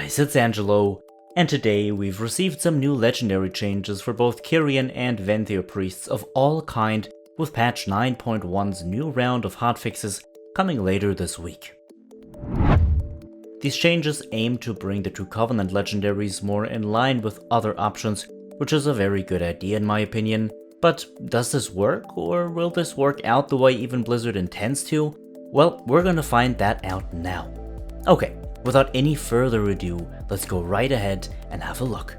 guys, it's Angelo, and today we've received some new legendary changes for both Kyrian and Venthyr priests of all kind, with patch 9.1's new round of hotfixes coming later this week. These changes aim to bring the two Covenant legendaries more in line with other options, which is a very good idea in my opinion. But does this work, or will this work out the way even Blizzard intends to? Well, we're gonna find that out now. Okay, without any further ado, let's go right ahead and have a look.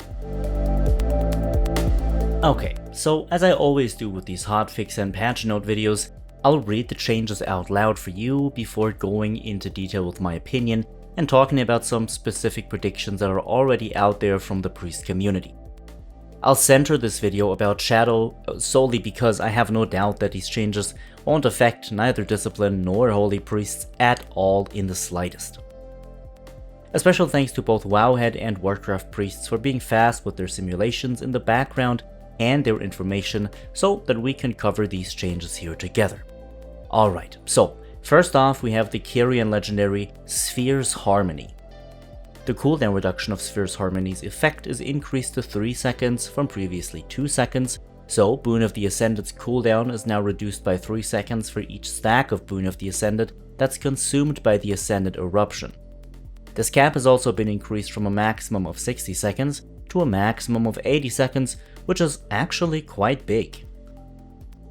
Okay, so as I always do with these hotfix and patch note videos, I'll read the changes out loud for you before going into detail with my opinion and talking about some specific predictions that are already out there from the priest community. I'll center this video about Shadow solely because I have no doubt that these changes won't affect neither Discipline nor Holy Priests at all in the slightest. A special thanks to both Wowhead and Warcraft priests for being fast with their simulations in the background and their information so that we can cover these changes here together. Alright, so first off we have the Kyrian legendary Sphere's Harmony. The cooldown reduction of Sphere's Harmony's effect is increased to 3 seconds from previously 2 seconds, so Boon of the Ascended's cooldown is now reduced by 3 seconds for each stack of Boon of the Ascended that's consumed by the Ascended eruption. This cap has also been increased from a maximum of 60 seconds to a maximum of 80 seconds, which is actually quite big.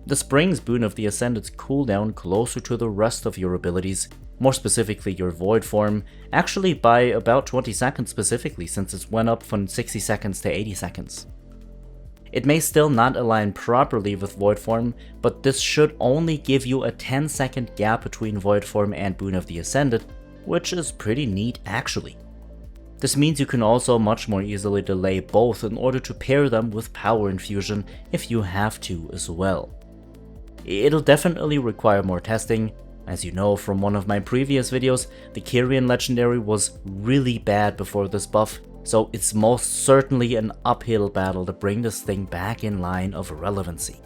This brings Boon of the Ascended's cooldown closer to the rest of your abilities, more specifically your Void form, actually by about 20 seconds specifically since it went up from 60 seconds to 80 seconds. It may still not align properly with Void form, but this should only give you a 10-second gap between Void form and Boon of the Ascended, which is pretty neat actually. This means you can also much more easily delay both in order to pair them with power infusion if you have to as well. It'll definitely require more testing. As you know from one of my previous videos, the Kyrian legendary was really bad before this buff, so it's most certainly an uphill battle to bring this thing back in line of relevancy.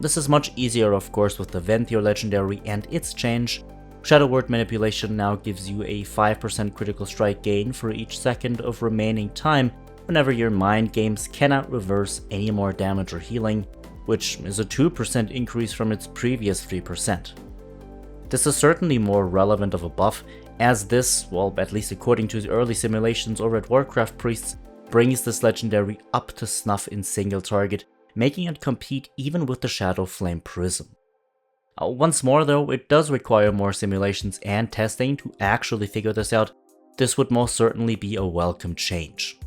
This is much easier of course with the Venthyr legendary and its change. Shadow Word Manipulation now gives you a 5% critical strike gain for each second of remaining time whenever your mind games cannot reverse any more damage or healing, which is a 2% increase from its previous 3%. This is certainly more relevant of a buff, as this, well at least according to the early simulations over at Warcraft priests, brings this legendary up to snuff in single target, making it compete even with the Shadow Flame Prism. Once more though, it does require more simulations and testing to actually figure this out. This would most certainly be a welcome change.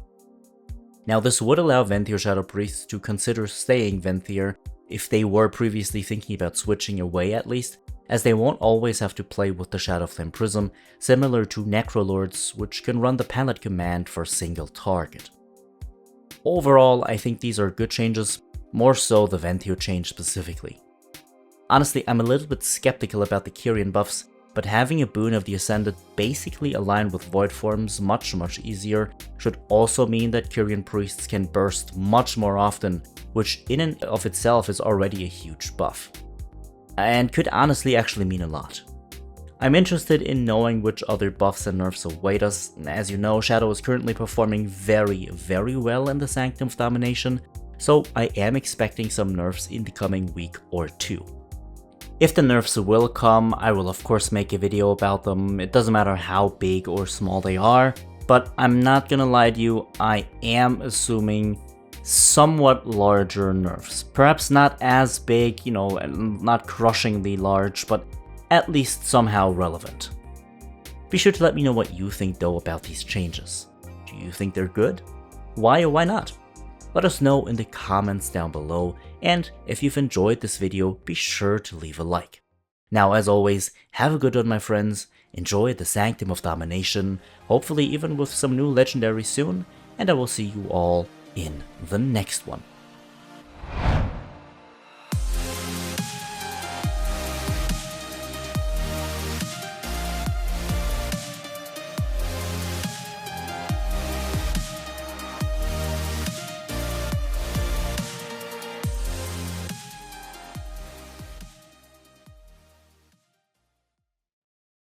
Now this would allow Venthyr Shadow Priests to consider staying Venthyr if they were previously thinking about switching away at least, as they won't always have to play with the Shadow Flame Prism, similar to Necrolords, which can run the palette command for single target. Overall, I think these are good changes, more so the Venthyr change specifically. Honestly, I'm a little bit skeptical about the Kyrian buffs, but having a Boon of the Ascended basically aligned with Void forms much easier should also mean that Kyrian priests can burst much more often, which in and of itself is already a huge buff. And could honestly actually mean a lot. I'm interested in knowing which other buffs and nerfs await us. As you know, Shadow is currently performing very well in the Sanctum of Domination, so I am expecting some nerfs in the coming week or two. If the nerfs will come, I will of course make a video about them. It doesn't matter how big or small they are, but I'm not gonna lie to you, I am assuming somewhat larger nerfs. Perhaps not as big, not crushingly large, but at least somehow relevant. Be sure to let me know what you think though about these changes. Do you think they're good? Why or why not? Let us know in the comments down below, and if you've enjoyed this video, be sure to leave a like. Now as always, have a good one my friends, enjoy the Sanctum of Domination, hopefully even with some new legendaries soon, and I will see you all in the next one.